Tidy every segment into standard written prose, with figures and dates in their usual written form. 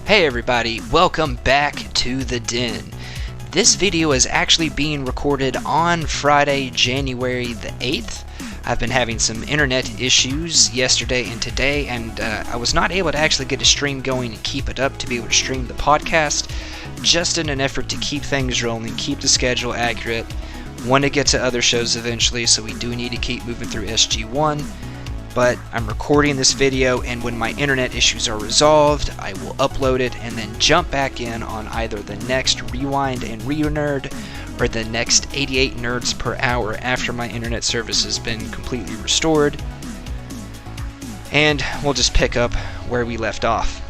Hey everybody, welcome back to the Den. This video is actually being recorded on Friday, January the 8th. I've been having some internet issues yesterday and today, and I was not able to actually get a stream going and keep it up to be able to stream the podcast, just in an effort to keep things rolling, keep the schedule accurate. Want to get to other shows eventually, so we do need to keep moving through SG-1. But I'm recording this video, and when my internet issues are resolved, I will upload it and then jump back in on either the next Rewind and Renerd or the next 88 nerds per hour after my internet service has been completely restored. And we'll just pick up where we left off.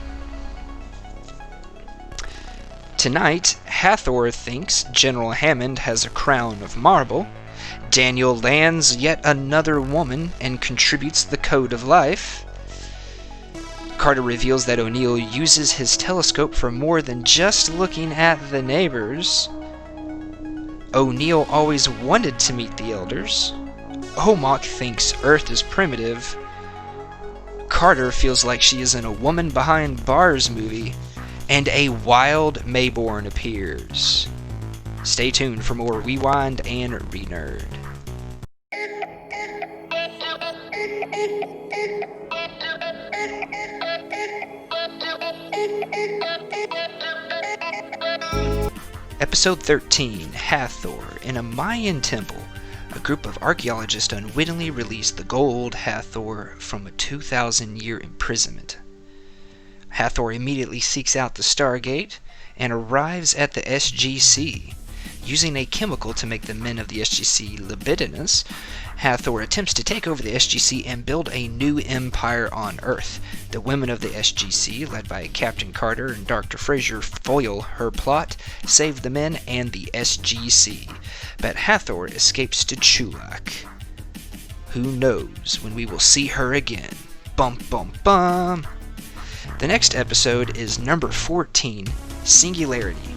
Tonight, Hathor thinks General Hammond has a crown of marble. Daniel lands yet another woman and contributes the code of life. Carter reveals that O'Neill uses his telescope for more than just looking at the neighbors. O'Neill always wanted to meet the elders. Omok thinks Earth is primitive. Carter feels like she is in a Woman Behind Bars movie. And a wild Mayborn appears. Stay tuned for more Rewind and Renerd. Episode 13, Hathor. In a Mayan temple, a group of archaeologists unwittingly released the gold Hathor from a 2,000-year imprisonment. Hathor immediately seeks out the Stargate and arrives at the SGC. Using a chemical to make the men of the SGC libidinous, Hathor attempts to take over the SGC and build a new empire on Earth. The women of the SGC, led by Captain Carter and Dr. Fraser, foil her plot, save the men and the SGC. But Hathor escapes to Chulak. Who knows when we will see her again? Bum bum bum! The next episode is number 14, Singularity.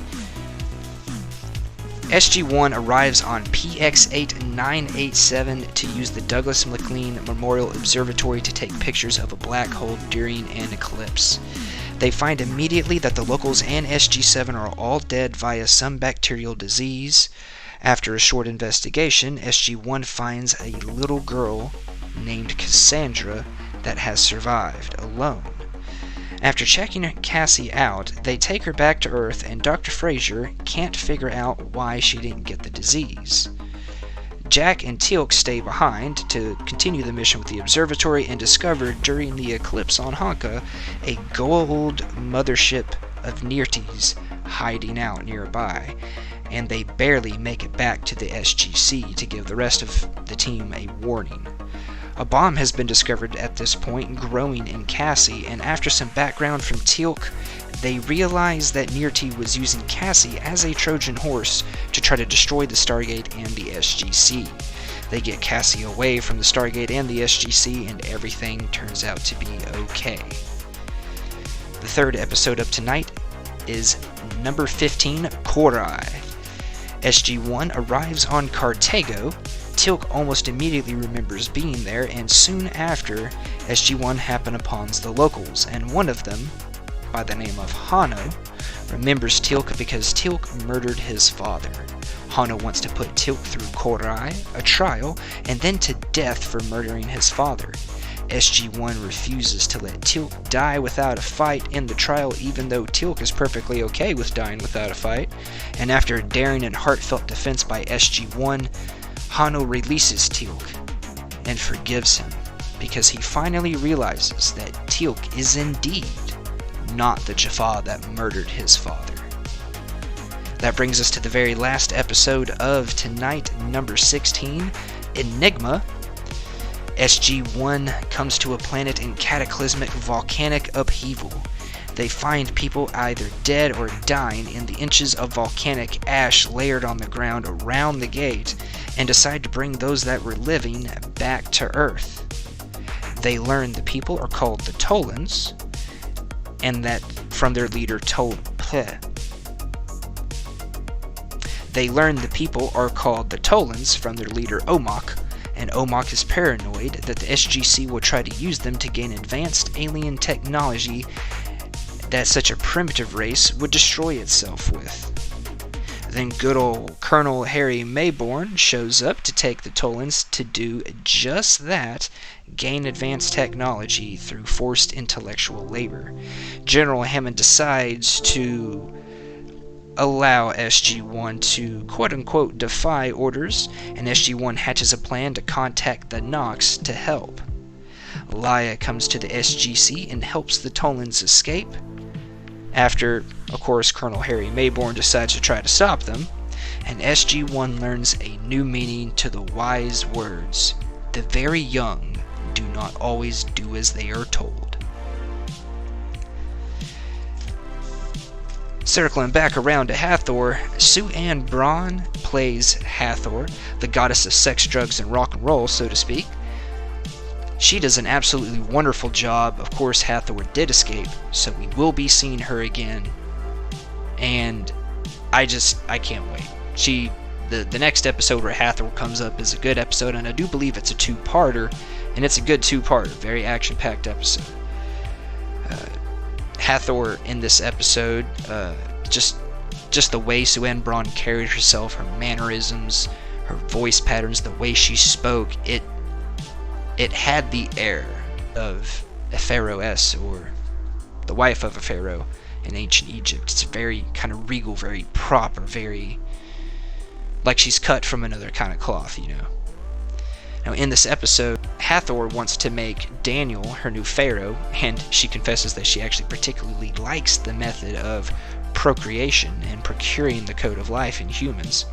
SG-1 arrives on PX-8987 to use the Douglas MacLean Memorial Observatory to take pictures of a black hole during an eclipse. They find immediately that the locals and SG-7 are all dead via some bacterial disease. After a short investigation, SG-1 finds a little girl named Cassandra that has survived alone. After checking Cassie out, they take her back to Earth, and Dr. Fraser can't figure out why she didn't get the disease. Jack and Teal'c stay behind to continue the mission with the observatory and discover during the eclipse on Honka a gold mothership of Neertes hiding out nearby, and they barely make it back to the SGC to give the rest of the team a warning. A bomb has been discovered at this point growing in Cassie, and after some background from Teal'c, they realize that Neerte was using Cassie as a Trojan horse to try to destroy the Stargate and the SGC. They get Cassie away from the Stargate and the SGC, and everything turns out to be okay. The third episode of tonight is number 15, Cor-Ai. SG-1 arrives on Cartago. Teal'c almost immediately remembers being there, and soon after, SG-1 happen upon the locals, and one of them, by the name of Hano, remembers Teal'c because Teal'c murdered his father. Hano wants to put Teal'c through Cor-Ai, a trial, and then to death for murdering his father. SG-1 refuses to let Teal'c die without a fight in the trial, even though Teal'c is perfectly okay with dying without a fight, and after a daring and heartfelt defense by SG-1, Hano releases Teal'c and forgives him because he finally realizes that Teal'c is indeed not the Jaffa that murdered his father. That brings us to the very last episode of tonight, number 16, Enigma. SG-1 comes to a planet in cataclysmic volcanic upheaval. They find people either dead or dying in the inches of volcanic ash layered on the ground around the gate, and decide to bring those that were living back to Earth. They learn the people are called the Tolans, and that from their leader They learn the people are called the Tolans from their leader Omok, and Omok is paranoid that the SGC will try to use them to gain advanced alien technology that such a primitive race would destroy itself with. Then good old Colonel Harry Mayborn shows up to take the Tolans to do just that, gain advanced technology through forced intellectual labor. General Hammond decides to allow SG-1 to quote-unquote defy orders, and SG-1 hatches a plan to contact the Nox to help. Laia comes to the SGC and helps the Tolans escape. After, of course, Colonel Harry Mayborn decides to try to stop them, and SG-1 learns a new meaning to the wise words, "The very young do not always do as they are told." Circling back around to Hathor, Sue Ann Braun plays Hathor, the goddess of sex, drugs, and rock and roll, so to speak. She does an absolutely wonderful job. Of course, Hathor did escape, so we will be seeing her again. And I can't wait. The next episode where Hathor comes up is a good episode, and I do believe it's a two-parter, and it's a good two-parter, very action-packed episode. Hathor in this episode, just the way Sue Ann Braun carried herself, her mannerisms, her voice patterns, the way she spoke, it had the air of a pharaohess, or the wife of a pharaoh in ancient Egypt. It's very kind of regal, very proper, very like she's cut from another kind of cloth, you know. Now in this episode, Hathor wants to make Daniel her new pharaoh, and she confesses that she actually particularly likes the method of procreation and procuring the code of life in humans.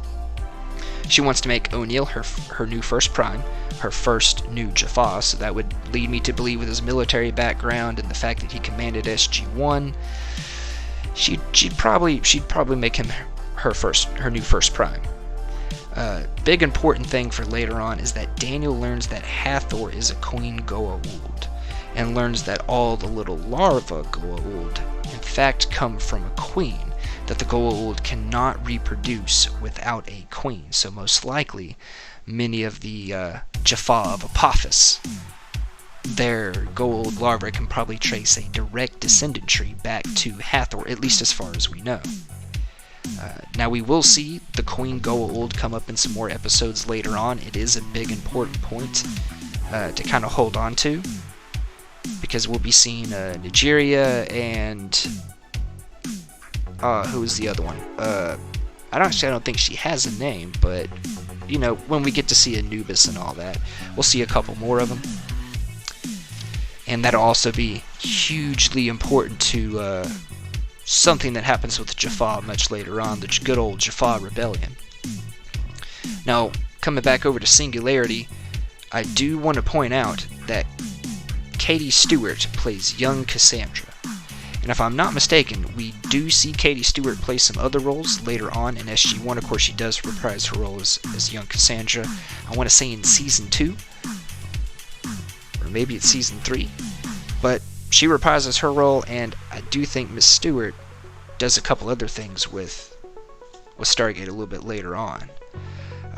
She wants to make O'Neill her new first prime, her first new Jaffa, so that would lead me to believe with his military background and the fact that he commanded SG-1, she'd probably make him her new first prime. Big important thing for later on is that Daniel learns that Hathor is a Queen Goa'uld, and learns that all the little larvae Goa'uld in fact come from a queen, that the Goa'uld cannot reproduce without a queen, so most likely many of the Jaffa of Apophis, their Goa'uld larvae can probably trace a direct descendant tree back to Hathor, at least as far as we know. Now we will see the Queen Goa'uld come up in some more episodes later on. It is a big important point to kind of hold on to, because we'll be seeing Nigeria and who is the other one? I don't think she has a name, but you know, when we get to see Anubis and all that, we'll see a couple more of them, and that'll also be hugely important to something that happens with Jaffa much later on, the good old Jaffa rebellion. Now, coming back over to Singularity, I do want to point out that Katie Stewart plays young Cassandra. And if I'm not mistaken, we do see Katie Stewart play some other roles later on in SG-1. Of course, she does reprise her role as young Cassandra, I want to say in Season 2, or maybe it's Season 3. But she reprises her role, and I do think Miss Stewart does a couple other things with Stargate a little bit later on.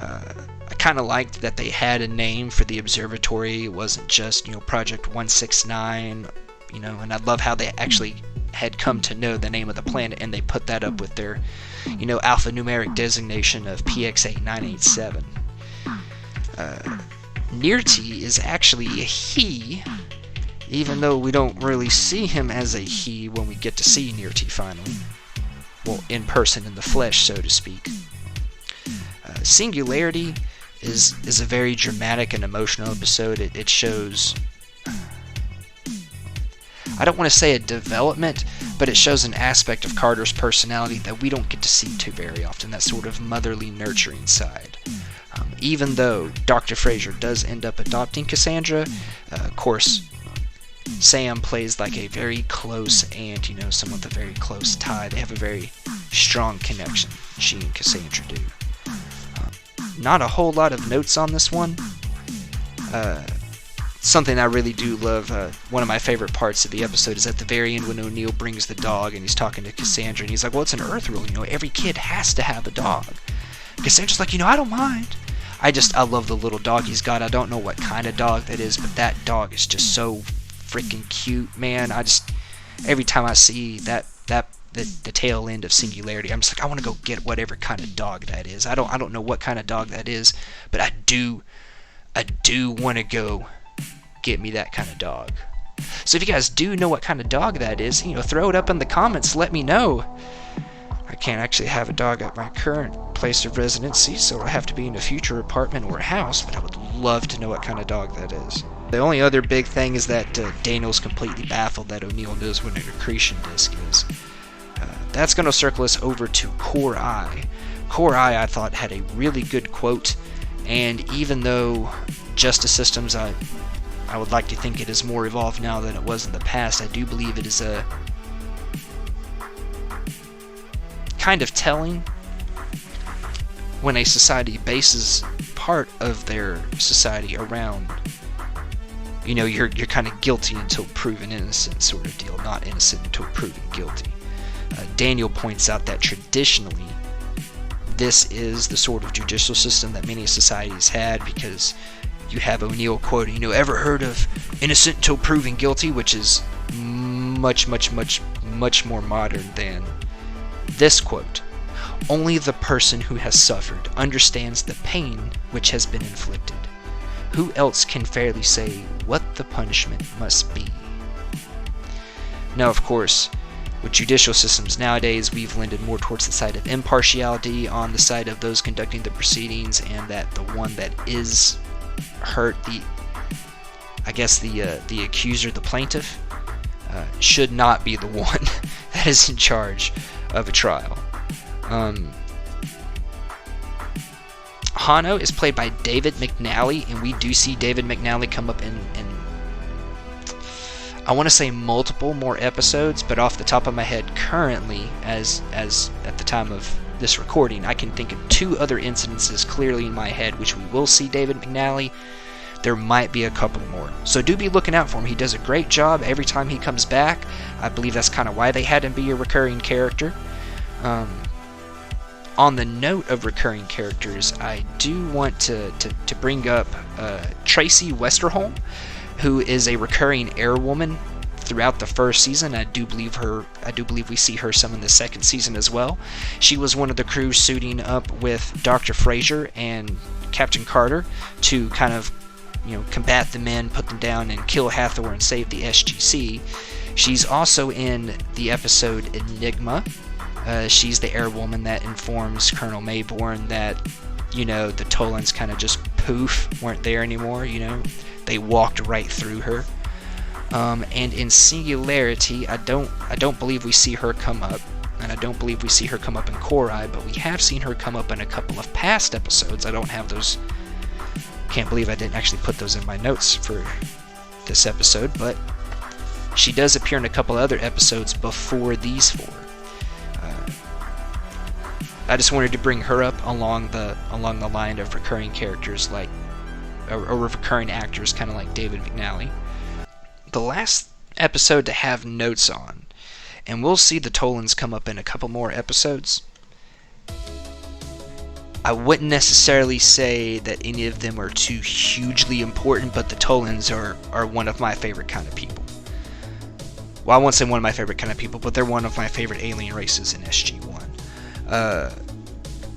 I kind of liked that they had a name for the observatory. It wasn't just, Project 169, and I love how they actually had come to know the name of the planet, and they put that up with their, alphanumeric designation of PX8987. Nirti is actually a he, even though we don't really see him as a he when we get to see Nirti finally. Well, in person, in the flesh, so to speak. Singularity is a very dramatic and emotional episode. It shows, I don't want to say a development, but it shows an aspect of Carter's personality that we don't get to see too very often, that sort of motherly, nurturing side. Even though Dr. Fraser does end up adopting Cassandra, of course, Sam plays like a very close aunt, someone with a very close tie. They have a very strong connection, she and Cassandra do. Not a whole lot of notes on this one. Something I really do love, one of my favorite parts of the episode is at the very end when O'Neill brings the dog and he's talking to Cassandra, and he's like, well, it's an Earth rule, every kid has to have a dog. Cassandra's like, I don't mind. I love the little dog he's got. I don't know what kind of dog that is, but that dog is just so freaking cute, man. every time I see the tail end of Singularity, I'm just like, I want to go get whatever kind of dog that is. I don't know what kind of dog that is, but I do want to go get me that kind of dog. So if you guys do know what kind of dog that is, throw it up in the comments. Let me know. I can't actually have a dog at my current place of residency, so it'll have to be in a future apartment or a house, but I would love to know what kind of dog that is. The only other big thing is that Daniel's completely baffled that O'Neill knows what an accretion disk is. That's going to circle us over to Cor-Ai. Cor-Ai, I thought, had a really good quote, and even though Justice Systems, I would like to think it is more evolved now than it was in the past, I do believe it is a kind of telling when a society bases part of their society around, you're kind of guilty until proven innocent sort of deal, not innocent until proven guilty. Daniel points out that traditionally this is the sort of judicial system that many societies had, because you have O'Neill quoting, ever heard of innocent until proven guilty, which is much more modern than this quote. Only the person who has suffered understands the pain which has been inflicted. Who else can fairly say what the punishment must be? Now, of course, with judicial systems nowadays, we've landed more towards the side of impartiality on the side of those conducting the proceedings, and that the one that is hurt, the accuser, the plaintiff, should not be the one that is in charge of a trial. Hano is played by David McNally, and we do see David McNally come up in I want to say multiple more episodes, but off the top of my head currently, as at the time of this recording, I can think of 2 other incidences clearly in my head which we will see David McNally. There might be a couple more, so do be looking out for him. He does a great job every time he comes back. I believe that's kind of why they had him be a recurring character. On the note of recurring characters, I do want to bring up Tracy Westerholm, who is a recurring airwoman throughout the first season. I do believe we see her some in the second season as well. She was one of the crew suiting up with Dr. Fraser and Captain Carter to kind of combat the men, put them down, and kill Hathor and save the SGC. She's also in the episode Enigma. She's the airwoman that informs Colonel Mayborn that, the Tolans kind of just poof, weren't there anymore, They walked right through her. And in Singularity, I don't believe we see her come up, and I don't believe we see her come up in Cor-Ai, but we have seen her come up in a couple of past episodes. I don't have those. Can't believe I didn't actually put those in my notes for this episode, but she does appear in a couple other episodes before these 4. I just wanted to bring her up along the line of recurring characters or recurring actors, kind of like David McNally. The last episode to have notes on, and we'll see the Tolans come up in a couple more episodes. I wouldn't necessarily say that any of them are too hugely important, but the Tolans are one of my favorite kind of people. Well, I won't say one of my favorite kind of people, but they're one of my favorite alien races in SG-1.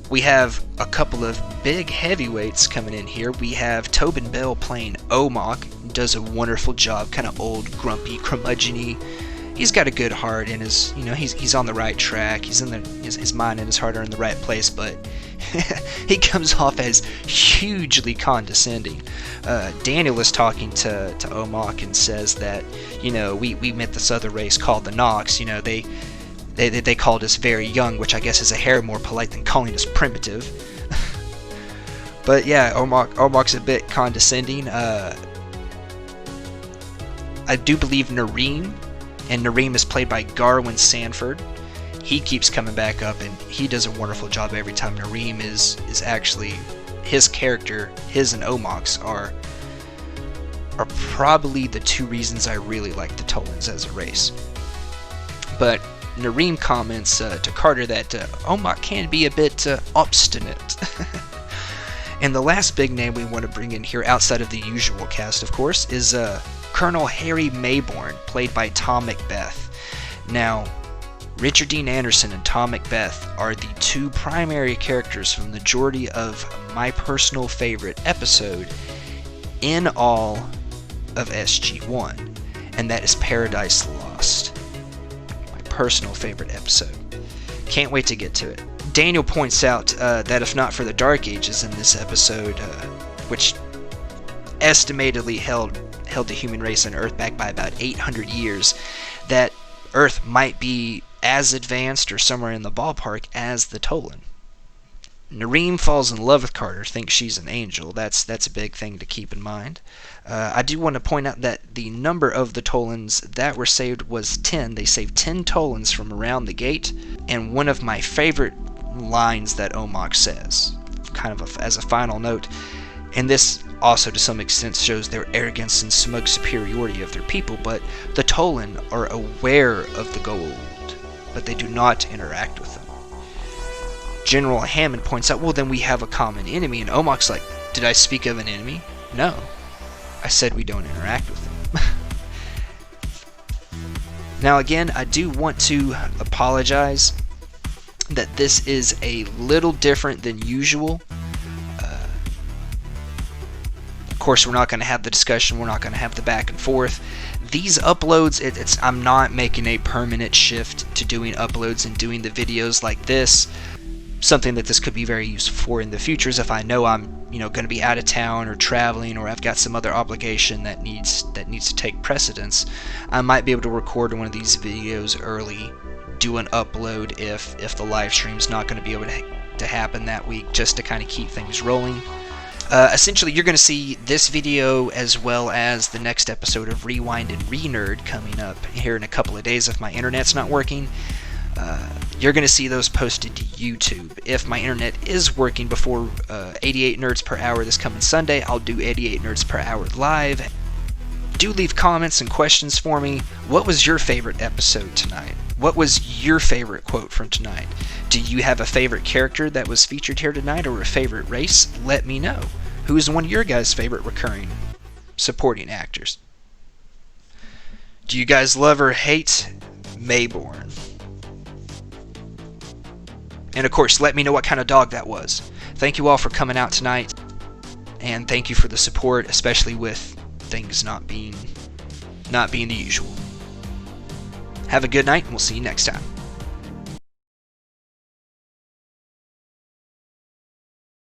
We have a couple of big heavyweights coming in here. We have Tobin Bell playing Omok, does a wonderful job, kind of old, grumpy, curmudgeon-y. He's got a good heart, and he's on the right track. His mind and his heart are in the right place, but he comes off as hugely condescending. Daniel is talking to Omok and says that, we met this other race called the Nox. They called us very young, which I guess is a hair more polite than calling us primitive. But yeah, Omok's a bit condescending. I do believe Nareem, and Nareem is played by Garwin Sanford. He keeps coming back up, and he does a wonderful job every time. Nareem is actually, his character, his and Omok's are probably the 2 reasons I really like the Tolans as a race. But Nareem comments to Carter that Omok can be a bit obstinate. And the last big name we want to bring in here, outside of the usual cast, of course, is Colonel Harry Mayborn, played by Tom Macbeth. Now, Richard Dean Anderson and Tom Macbeth are the two primary characters from the majority of my personal favorite episode in all of SG-1, and that is Paradise Lost. My personal favorite episode. Can't wait to get to it. Daniel points out that if not for the Dark Ages in this episode, which estimatedly held the human race on Earth back by about 800 years, that Earth might be as advanced or somewhere in the ballpark as the Tolan. Nareem falls in love with Carter, thinks she's an angel. That's a big thing to keep in mind. I do want to point out that the number of the Tolans that were saved was 10. They saved 10 Tolans from around the gate, and one of my favorite lines that Omok says, kind of as a final note, and this also to some extent shows their arrogance and smug superiority of their people, but the Tolan are aware of the gold, but they do not interact with them. General Hammond points out, well, then we have a common enemy, and Omok's like, did I speak of an enemy? No. I said we don't interact with them. Now again, I do want to apologize that this is a little different than usual. Of course, we're not going to have the discussion, we're not going to have the back and forth. These uploads, I'm not making a permanent shift to doing uploads and doing the videos like this. Something that this could be very useful for in the future is if I know I'm going to be out of town or traveling, or I've got some other obligation that needs to take precedence, I might be able to record one of these videos early, do an upload if the live stream's not going to be able to happen that week, just to kind of keep things rolling. Essentially, you're going to see this video as well as the next episode of Rewind and Renerd coming up here in a couple of days if my internet's not working. You're going to see those posted to YouTube. If my internet is working before 88 Nerds per hour this coming Sunday, I'll do 88 Nerds per hour live. Do leave comments and questions for me. What was your favorite episode tonight? What was your favorite quote from tonight? Do you have a favorite character that was featured here tonight, or a favorite race? Let me know. Who is one of your guys' favorite recurring supporting actors? Do you guys love or hate Mayborn? And of course, let me know what kind of dog that was. Thank you all for coming out tonight, and thank you for the support, especially with things not being the usual. Have a good night, and we'll see you next time.